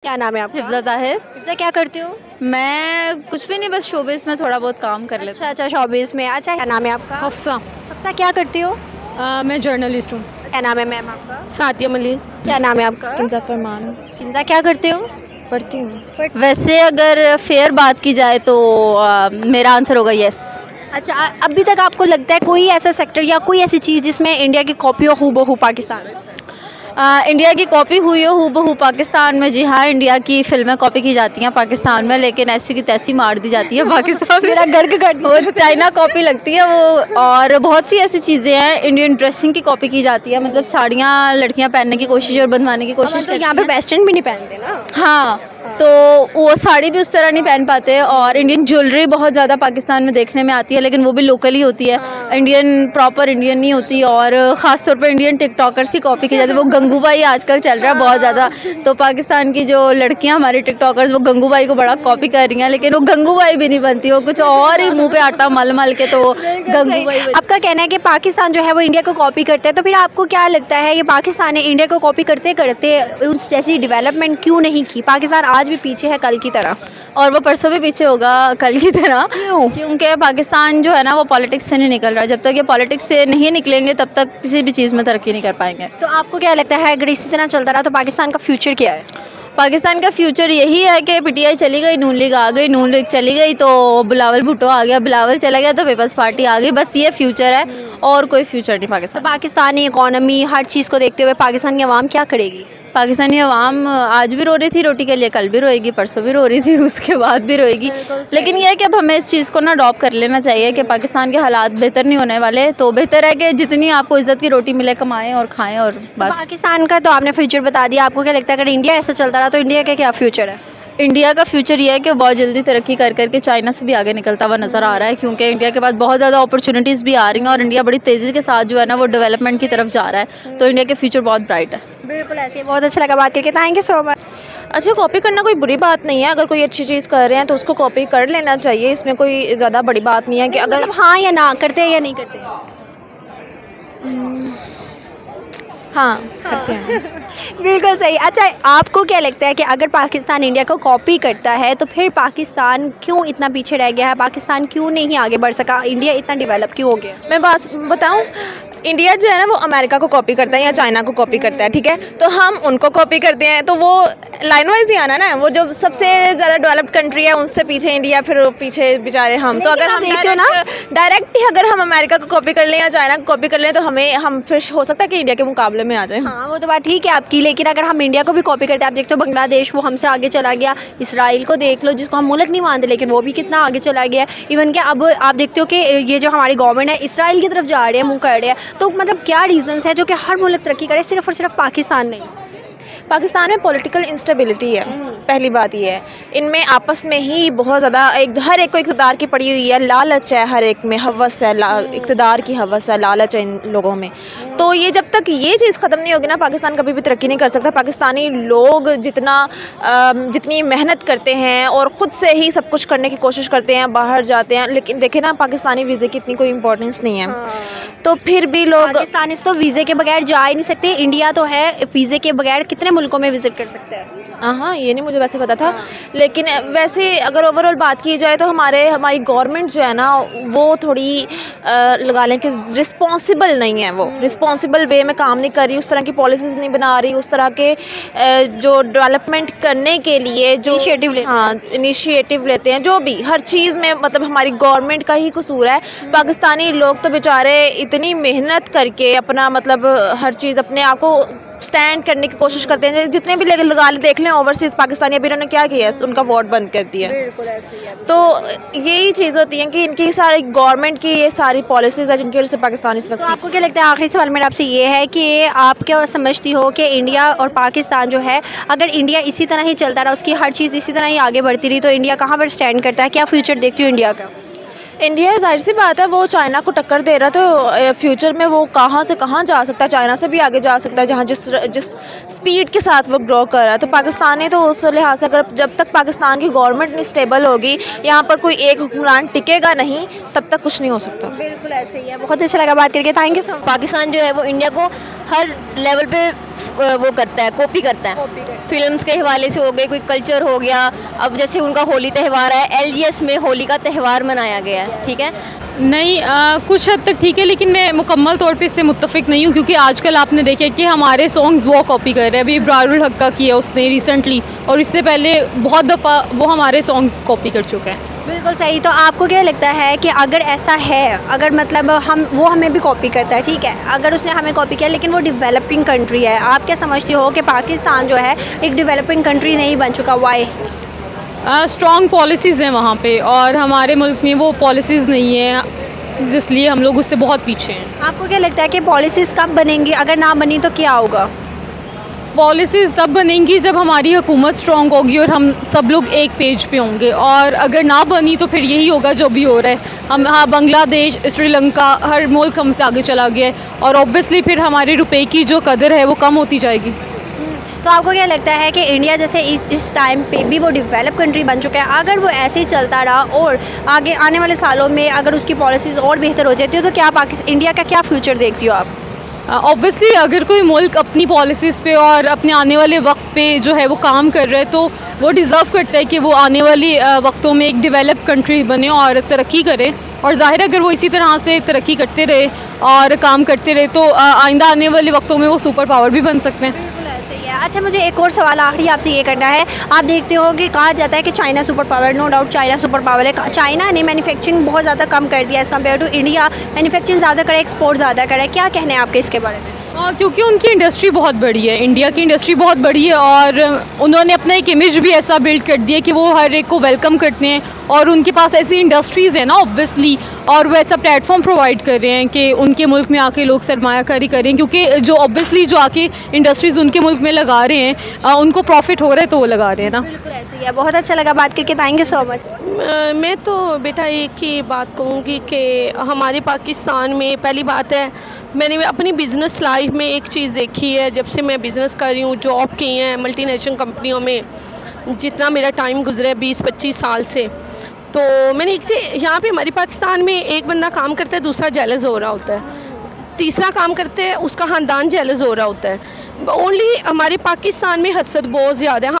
क्या नाम है आपका? हिफ्ज़ा ताहिर। हिफ्ज़ा, क्या करते हो? मैं कुछ भी नहीं, बस शोबिज़ में थोड़ा बहुत काम कर लेती अच्छा, शोबिज़ में। अच्छा, क्या नाम है आपका? हफ्सा। हफ्सा, क्या करती हो? मैं जर्नलिस्ट हूँ। क्या नाम है मैम आपका? सातिया मलिक। क्या नाम है आपका? किंजा फरमान। किंजा, क्या करते हो? पढ़ती हूँ। हूँ। वैसे अगर फेयर बात की जाए तो मेरा आंसर होगा येस। अच्छा, अभी तक आपको लगता है कोई ऐसा सेक्टर या कोई ऐसी चीज़ जिसमें इंडिया की कॉपी हो हूबहू पाकिस्तान में? इंडिया की कॉपी हुई हो हूबहू पाकिस्तान में? जी हाँ, इंडिया की फिल्में कॉपी की जाती हैं पाकिस्तान में, लेकिन ऐसी की तैसी मार दी जाती है पाकिस्तान में। मेरा गर्ग कर वो चाइना कॉपी लगती है वो। और बहुत सी ऐसी चीज़ें हैं, इंडियन ड्रेसिंग की कॉपी की जाती है, मतलब साड़ियाँ लड़कियाँ पहनने की कोशिश और बनवाने की कोशिश तो यहाँ पे वेस्टर्न भी नहीं पहनते ना। हाँ, तो वो साड़ी भी उस तरह नहीं पहन पाते। और इंडियन ज्वेलरी बहुत ज़्यादा पाकिस्तान में देखने में आती है, लेकिन वो भी लोकल ही होती है। इंडियन प्रॉपर इंडियन नहीं होती। और ख़ास तौर पे इंडियन टिकटॉकर्स की कॉपी की जाती है। वो गंगूबाई आजकल चल रहा है बहुत ज़्यादा, तो पाकिस्तान की जो लड़कियां हमारे टिकटॉकर्स वो गंगूबाई को बड़ा कॉपी कर रही हैं, लेकिन वो गंगूबाई भी नहीं बनती, वो कुछ और ही मुँह पे आटा मल मल के तो गंगूबाई। आपका कहना है कि पाकिस्तान जो है वो इंडिया को कॉपी करता है, तो फिर आपको क्या लगता है ये पाकिस्तान ने इंडिया को कॉपी करते करते उस जैसी डेवलपमेंट क्यों नहीं की? पाकिस्तान आज भी पीछे है कल की तरह, और वो परसों भी पीछे होगा कल की तरह। क्यों? क्योंकि पाकिस्तान जो है ना वो पॉलिटिक्स से नहीं निकल रहा। जब तक ये पॉलिटिक्स से नहीं निकलेंगे तब तक किसी भी चीज़ में तरक्की नहीं कर पाएंगे। तो आपको क्या लगता है अगर इसी तरह चलता रहा तो पाकिस्तान का फ्यूचर क्या है? पाकिस्तान का फ्यूचर यही है कि पीटीआई चली गई, नून लीग आ गई, नून लीग चली गई तो बिलावल भुट्टो आ गया, बिलावल चला गया तो पीपल्स पार्टी आ गई। बस ये फ्यूचर है और कोई फ्यूचर नहीं तो पाकिस्तान। पाकिस्तानी इकोनॉमी हर चीज़ को देखते हुए पाकिस्तान की आवाम क्या करेगी? पाकिस्तानी अवाम आज भी रो रही थी रोटी के लिए, कल भी रोएगी, परसों भी रो रही थी, उसके बाद भी रोएगी। लेकिन यह है कि अब हमें इस चीज़ को ना अडॉप्ट कर लेना चाहिए कि पाकिस्तान के हालात बेहतर नहीं होने वाले, तो बेहतर है कि जितनी आपको इज़्ज़त की रोटी मिले कमाएं और खाएं और बस। पाकिस्तान का तो आपने फ्यूचर बता दिया, आपको क्या लगता है अगर इंडिया ऐसा चलता रहा तो इंडिया का क्या फ्यूचर है? इंडिया का फ्यूचर ये है कि वो बहुत जल्दी तरक्की कर करके चाइना से भी आगे निकलता हुआ नज़र आ रहा है, क्योंकि इंडिया के पास बहुत ज़्यादा अपॉर्चुनिटीज़ भी आ रही हैं और इंडिया बड़ी तेज़ी के साथ जो है ना वो डेवलपमेंट की तरफ जा रहा है। तो इंडिया के फ्यूचर बहुत ब्राइट है। बिल्कुल ऐसे ही, बहुत अच्छा लगा बात करके, थैंक यू सो मच। अच्छा, कॉपी करना कोई बुरी बात नहीं है। अगर कोई अच्छी चीज़ कर रहे हैं तो उसको कॉपी कर लेना चाहिए। इसमें कोई ज़्यादा बड़ी बात नहीं है कि अगर मतलब हाँ या ना, करते हैं या नहीं करते? हाँ करते हैं। बिल्कुल सही। अच्छा, आपको क्या लगता है कि अगर पाकिस्तान इंडिया को कॉपी करता है तो फिर पाकिस्तान क्यों इतना पीछे रह गया है? पाकिस्तान क्यों नहीं आगे बढ़ सका? इंडिया इतना डेवलप क्यों हो गया? मैं बात बताऊं, इंडिया जो है ना वो अमेरिका को कॉपी करता है या चाइना को कॉपी करता है, ठीक है? तो हम उनको कॉपी करते हैं तो वो लाइन वाइज ही आना ना। वो जो सबसे ज़्यादा डेवलप्ड कंट्री है उनसे पीछे इंडिया, फिर पीछे बेचारे हम। तो अगर हम डायरेक्ट ही अगर हम अमेरिका को कॉपी कर लें या चाइना को कॉपी कर लें तो हम फिर हो सकता है कि इंडिया के मुकाबले में आ जाए। हाँ, वो तो बात ठीक है आपकी, लेकिन अगर हम इंडिया को भी कॉपी करते हैं, आप देखते हो बांग्लादेश वो हमसे आगे चला गया, इसराइल को देख लो जिसको हम मुल्क नहीं मानते लेकिन वो भी कितना आगे चला गया। इवन कि अब आप देखते हो कि ये जो हमारी गवर्नमेंट है इसराइल की तरफ जा रहे हैं, मुँह कर रहे हैं। तो मतलब क्या रीजंस है जो कि हर मुल्क तरक्की करे, सिर्फ और सिर्फ पाकिस्तान नहीं? पाकिस्तान में पॉलिटिकल इंस्टेबिलिटी है, पहली बात ये है। इनमें आपस में ही बहुत ज़्यादा हर एक को इक़्तिदार की पड़ी हुई है, लालच है हर एक में, हवस है, इक़्तिदार की हवस है, लालच है इन लोगों में। तो ये जब तक ये चीज़ ख़त्म नहीं होगी ना, पाकिस्तान कभी भी तरक्की नहीं कर सकता। पाकिस्तानी लोग जितनी मेहनत करते हैं और ख़ुद से ही सब कुछ करने की कोशिश करते हैं, बाहर जाते हैं, लेकिन देखें ना पाकिस्तानी वीज़े की इतनी कोई इंपॉर्टेंस नहीं है। तो फिर भी लोग पाकिस्तानी तो वीज़े के बगैर जा ही नहीं सकते। इंडिया तो है, वीज़े के बगैर कितने मुल्कों में विजिट कर सकते हैं? हाँ, ये नहीं मुझे वैसे पता था। लेकिन वैसे अगर ओवरऑल बात की जाए तो हमारी गवर्नमेंट जो है ना वो थोड़ी लगा लें कि रिस्पॉन्सिबल नहीं है। वो रिस्पॉन्सिबल वे में काम नहीं कर रही, उस तरह की पॉलिसीज़ नहीं बना रही, उस तरह के जो डेवलपमेंट करने के लिए जो इनिशिएटिव लेते हैं, जो भी हर चीज़ में मतलब हमारी गवर्नमेंट का ही कसूर है। पाकिस्तानी लोग तो बेचारे इतनी मेहनत करके अपना मतलब हर चीज़ अपने आप को स्टैंड करने की कोशिश करते हैं। जितने भी लगा देख लें ओवरसीज़ पाकिस्तानी, अभी उन्होंने क्या किया है, उनका वोट बंद कर दिया। बिल्कुल ऐसे ही है। तो यही चीज़ होती है कि इनकी सारी गवर्नमेंट की ये सारी पॉलिसीज़ है जिनकी वजह से पाकिस्तान इस वक्त। तो आपको क्या लगता है, आखिरी सवाल मेरा आपसे ये है कि आप क्या समझती हो कि इंडिया और पाकिस्तान जो है, अगर इंडिया इसी तरह ही चलता रहा, उसकी हर चीज़ इसी तरह ही आगे बढ़ती रही, तो इंडिया कहाँ पर स्टैंड करता है? क्या फ्यूचर देखती हो इंडिया का? इंडिया जाहिर सी बात है वो चाइना को टक्कर दे रहा है, तो फ्यूचर में वो कहाँ से कहाँ जा सकता है, चाइना से भी आगे जा सकता है जहाँ जिस स्पीड के साथ वो ग्रो कर रहा है। तो पाकिस्तान ने तो उस लिहाज से अगर जब तक पाकिस्तान की गवर्नमेंट नहीं स्टेबल होगी, यहाँ पर कोई एक हुक्मरान टिकेगा नहीं, तब तक कुछ नहीं हो सकता। बिल्कुल ऐसे ही है। बहुत अच्छा लगा बात करके, thank you so much. Pakistan जो है वो इंडिया को हर लेवल पे वो करता है, कॉपी करता है। फिल्म्स के हवाले से हो गए, कोई कल्चर हो गया, अब जैसे उनका होली त्यौहार है, LGS में होली का त्यौहार मनाया गया है, ठीक है। नहीं कुछ हद तक ठीक है, लेकिन मैं मुकम्मल तौर पे इससे मुत्तफ़िक नहीं हूँ, क्योंकि आजकल आपने देखे कि हमारे सॉन्ग्स वो कॉपी कर रहे हैं। अभी इब्रारुल हक का किया उसने रिसेंटली, और इससे पहले बहुत दफ़ा वो हमारे सॉन्ग्स कॉपी कर चुका है। बिल्कुल सही। तो आपको क्या लगता है कि अगर ऐसा है, अगर मतलब वो हमें भी कॉपी करता है, ठीक है, अगर उसने हमें कॉपी किया लेकिन वो डेवलपिंग कंट्री है, आप क्या समझती हो कि पाकिस्तान जो है एक डेवलपिंग कंट्री नहीं बन चुका, वाई? स्ट्रॉन्ग पॉलिसीज़ हैं वहाँ पे, और हमारे मुल्क में वो पॉलिसीज़ नहीं है, इसलिए हम लोग उससे बहुत पीछे हैं। आपको क्या लगता है कि पॉलिसीज़ कब बनेंगी, अगर ना बनी तो क्या होगा? पॉलिसीज़ तब बनेंगी जब हमारी हुकूमत स्ट्रॉन्ग होगी और हम सब लोग एक पेज पे होंगे, और अगर ना बनी तो फिर यही होगा जो भी हो रहा है। हम हाँ, बांग्लादेश, श्रीलंका, हर मुल्क हमसे आगे चला गया है, और ऑब्वियसली फिर हमारे रुपए की जो कदर है वो कम होती जाएगी। तो आपको क्या लगता है कि इंडिया जैसे इस टाइम पे भी वो डेवलप कंट्री बन चुका है, अगर वो ऐसे ही चलता रहा और आगे आने वाले सालों में अगर उसकी पॉलिसीज़ और बेहतर हो जाती है, तो क्या इंडिया का क्या फ्यूचर देखती हो आप? ऑब्वियसली अगर कोई मुल्क अपनी पॉलिसीज़ पे और अपने आने वाले वक्त पे जो है वो काम कर रहा है, तो वो डिज़र्व करता है कि वो आने वाली वक्तों में एक डेवलप कंट्री बने और तरक्की करे। और ज़ाहिर है अगर वो इसी तरह से तरक्की करते रहे और काम करते रहे, तो आइंदा आने वाले वक्तों में वो सुपर पावर भी बन सकते हैं। बिल्कुल ऐसे ही है। अच्छा, मुझे एक और सवाल आखिरी आपसे ये करना है। आप देखते हो कि कहा जाता है कि China super power, no doubt China super power है। चाइना ने मैन्युफैक्चरिंग बहुत ज़्यादा कम कर दिया as compared to India, manufacturing ज़्यादा करे, एक्सपोर्ट ज़्यादा करे। क्या कहना है आपके इसके बारे में? क्योंकि उनकी इंडस्ट्री बहुत बड़ी है, इंडिया की इंडस्ट्री बहुत बड़ी है, और उन्होंने अपना एक इमेज भी ऐसा बिल्ड कर दिया कि वो हर एक को वेलकम करते हैं, और उनके पास ऐसी इंडस्ट्रीज़ है ना ऑब्वियसली, और वो ऐसा प्लेटफॉर्म प्रोवाइड कर रहे हैं कि उनके मुल्क में आके लोग सरमायाकारी करें, क्योंकि जो ऑब्वियसली जो आके इंडस्ट्रीज़ उनके मुल्क में लगा रहे हैं उनको प्रॉफिट हो रहा है, तो वो लगा रहे हैं ना। बिल्कुल ऐसे ही है। बहुत अच्छा लगा बात करके, थैंक यू सो मच। मैं तो बेटा एक ही बात कहूँगी कि हमारे पाकिस्तान में पहली बात है, मैंने अपनी बिज़नेस लाइफ में एक चीज़ देखी है, जब से मैं बिज़नेस कर रही हूँ, जॉब की है मल्टीनेशनल कंपनियों में, जितना मेरा टाइम गुजरा है 20-25 साल से, तो मैंने एक चीज़ यहाँ पे हमारे पाकिस्तान में एक बंदा काम करता है, दूसरा जेलस हो रहा होता है, तीसरा काम करते हैं उसका ख़ानदान जेलस हो रहा होता है। ओनली हमारे पाकिस्तान में हसद बहुत ज़्यादा है।